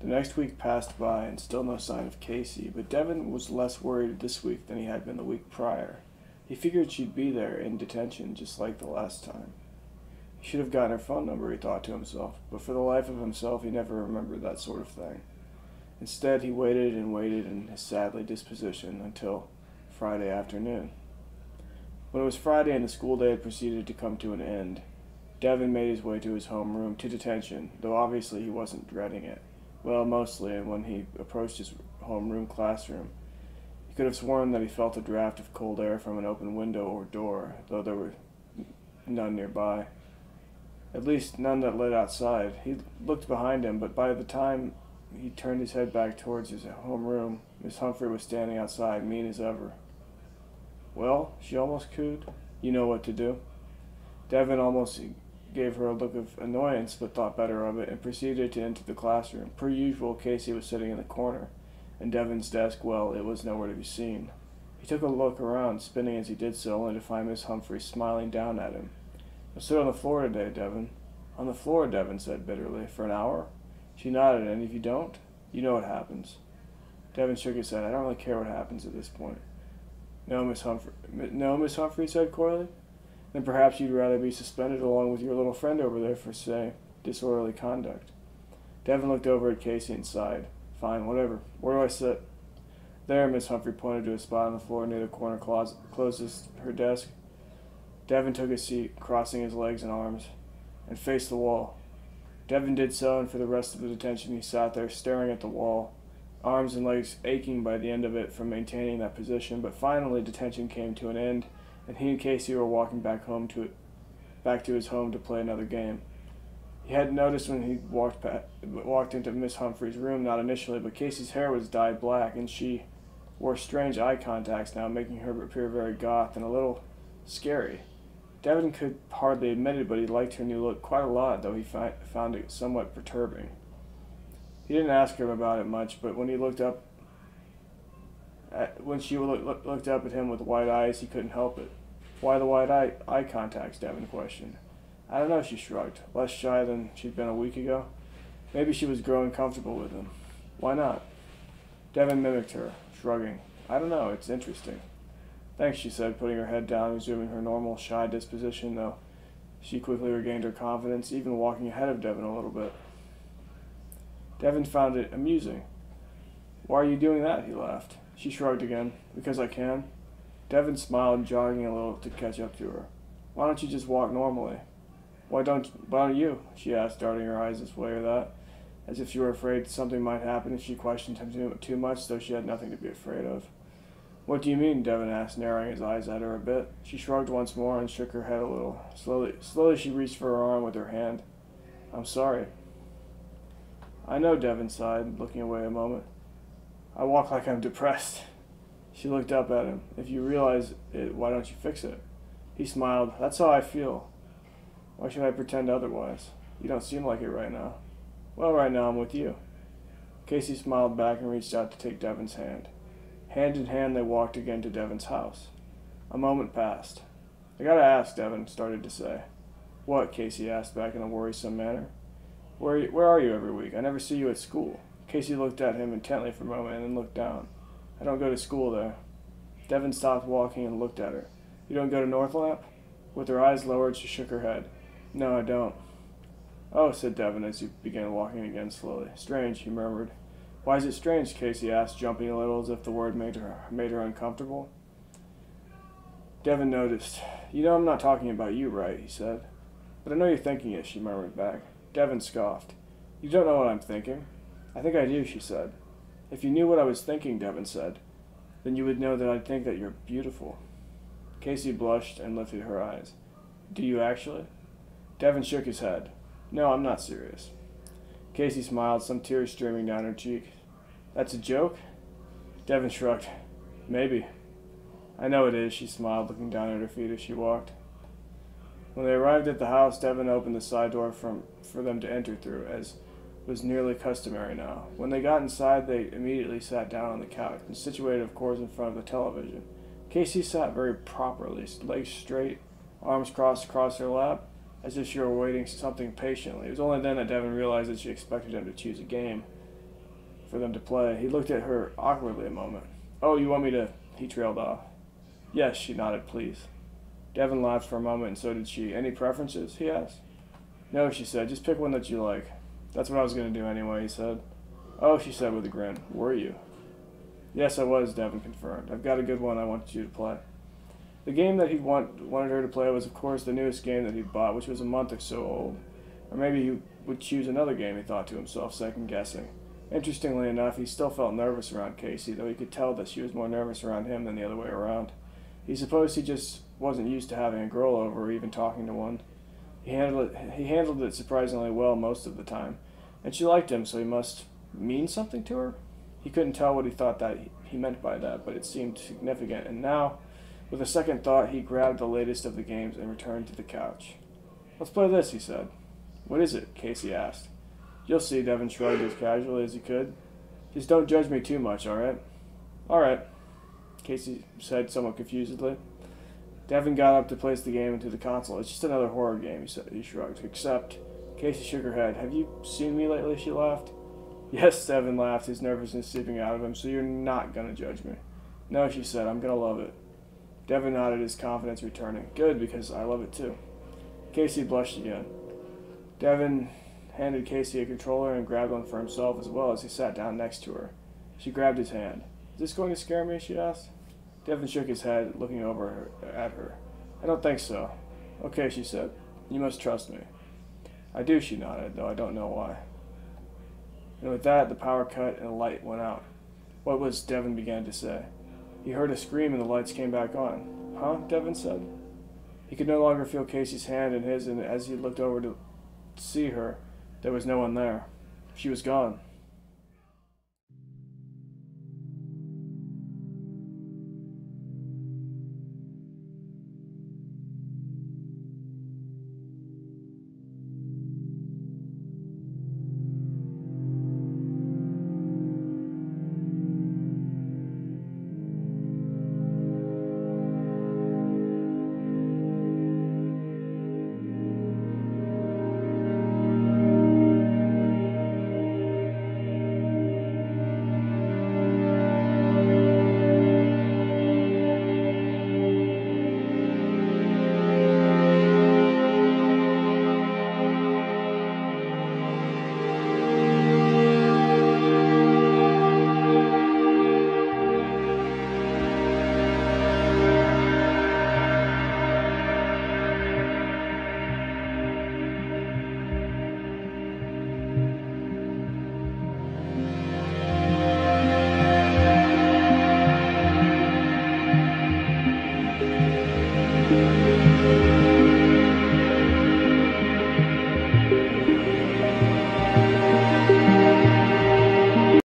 The next week passed by and still no sign of Casey, but Devan was less worried this week than he had been the week prior. He figured she'd be there in detention just like the last time. He should have gotten her phone number, he thought to himself, but for the life of himself he never remembered that sort of thing. Instead, he waited and waited in his sadly disposition until Friday afternoon. When it was Friday and the school day had proceeded to come to an end, Devan made his way to his homeroom, to detention, though obviously he wasn't dreading it. Well, mostly, and when he approached his homeroom classroom, he could have sworn that he felt a draft of cold air from an open window or door, though there were none nearby. At least none that led outside. He looked behind him, but by the time he turned his head back towards his homeroom, Miss Humphrey was standing outside, mean as ever. "Well," she almost cooed, "you know what to do." Devan almost gave her a look of annoyance, but thought better of it, and proceeded to enter the classroom. Per usual, Casey was sitting in the corner, and Devan's desk, well, it was nowhere to be seen. He took a look around, spinning as he did so, only to find Miss Humphrey smiling down at him. "You'll sit on the floor today, Devan." "On the floor," Devan said bitterly. "For an hour?" She nodded, "And if you don't, you know what happens." Devan shook his head. "I don't really care what happens at this point." No, Miss Humphrey said coyly. "Then perhaps you'd rather be suspended along with your little friend over there for, say, disorderly conduct." Devan looked over at Casey and sighed. "Fine, whatever. Where do I sit?" "There," Miss Humphrey pointed to a spot on the floor near the corner closet closest her desk. Devan took his seat, crossing his legs and arms, and faced the wall. Devan did so, and for the rest of the detention he sat there staring at the wall, arms and legs aching by the end of it from maintaining that position. But finally detention came to an end, and he and Casey were walking back to his home to play another game. He hadn't noticed when he walked into Miss Humphrey's room, not initially, but Casey's hair was dyed black, and she wore strange eye contacts now, making her appear very goth and a little scary. Devan could hardly admit it, but he liked her new look quite a lot, though he found it somewhat perturbing. He didn't ask her about it much, but when she looked up at him with wide eyes, he couldn't help it. "Why the wide eye contacts?" Devan questioned. "I don't know," she shrugged, less shy than she'd been a week ago. Maybe she was growing comfortable with him. "Why not?" Devan mimicked her, shrugging. "I don't know, it's interesting." "Thanks," she said, putting her head down, resuming her normal, shy disposition, though she quickly regained her confidence, even walking ahead of Devan a little bit. Devan found it amusing. "Why are you doing that?" he laughed. She shrugged again. "Because I can." Devan smiled, jogging a little to catch up to her. "Why don't you just walk normally?" Why don't you?" she asked, darting her eyes this way or that, as if she were afraid something might happen if she questioned him too much, though she had nothing to be afraid of. "What do you mean?" Devan asked, narrowing his eyes at her a bit. She shrugged once more and shook her head a little. Slowly she reached for her arm with her hand. "I'm sorry." "I know," Devan sighed, looking away a moment. "I walk like I'm depressed." She looked up at him. "If you realize it, why don't you fix it?" He smiled. "That's how I feel. Why should I pretend otherwise? You don't seem like it right now." "Well, right now I'm with you." Casey smiled back and reached out to take Devan's hand. Hand in hand they walked again to Devan's house. A moment passed. "I gotta ask," Devan started to say. "What?" Casey asked back in a worrisome manner. Where are you every week? I never see you at school." Casey looked at him intently for a moment and then looked down. "I don't go to school there." Devan stopped walking and looked at her. "You don't go to Northlamp?" With her eyes lowered, she shook her head. "No, I don't." "Oh," said Devan as he began walking again slowly. "Strange," he murmured. "Why is it strange?" Casey asked, jumping a little as if the word made her uncomfortable. Devan noticed. "You know I'm not talking about you, right?" he said. "But I know you're thinking it," she murmured back. Devan scoffed. "You don't know what I'm thinking." "I think I do," she said. "If you knew what I was thinking," Devan said, "then you would know that I think that you're beautiful." Casey blushed and lifted her eyes. "Do you actually?" Devan shook his head. "No, I'm not serious." Casey smiled, some tears streaming down her cheek. "That's a joke?" Devan shrugged. "Maybe." "I know it is," she smiled, looking down at her feet as she walked. When they arrived at the house, Devan opened the side door for them to enter through, as was nearly customary now. When they got inside, they immediately sat down on the couch, and situated, of course, in front of the television. Casey sat very properly, legs straight, arms crossed across her lap, as if she were awaiting something patiently. It was only then that Devan realized that she expected him to choose a game. for them to play. He looked at her awkwardly a moment. "Oh, you want me to..." He trailed off. "Yes," she nodded, "please." Devan laughed for a moment, and so did she. "Any preferences?" he asked. "No," she said. "Just pick one that you like." "That's what I was going to do anyway," he said. "Oh," she said with a grin. "Were you?" "Yes, I was," Devan confirmed. "I've got a good one I wanted you to play." The game that he wanted her to play was, of course, the newest game that he'd bought, which was a month or so old. Or maybe he would choose another game, he thought to himself, second-guessing. Interestingly enough, he still felt nervous around Casey, though he could tell that she was more nervous around him than the other way around. He supposed he just wasn't used to having a girl over or even talking to one. He handled it surprisingly well most of the time, and she liked him, so he must mean something to her? He couldn't tell what he thought that he meant by that, but it seemed significant, and now, with a second thought, he grabbed the latest of the games and returned to the couch. "Let's play this," he said. "What is it?" Casey asked. "You'll see," Devan shrugged as casually as he could. "Just don't judge me too much, all right?" "All right," Casey said somewhat confusedly. Devan got up to place the game into the console. "It's just another horror game," he said. He shrugged. "Except..." Casey shook her head. "Have you seen me lately?" she laughed. "Yes," Devan laughed, his nervousness seeping out of him. "So you're not going to judge me?" "No," she said. "I'm going to love it." Devan nodded, his confidence returning. "Good, because I love it too." Casey blushed again. Devan handed Casey a controller and grabbed one for himself as well as he sat down next to her. She grabbed his hand. "Is this going to scare me?" she asked. Devan shook his head, looking over at her. "I don't think so." "Okay," she said. "You must trust me." "I do," she nodded, though I don't know why. And with that, the power cut and the light went out. What was Devan began to say? He heard a scream and the lights came back on. "Huh?" Devan said. He could no longer feel Casey's hand in his, and as he looked over to see her, there was no one there. She was gone.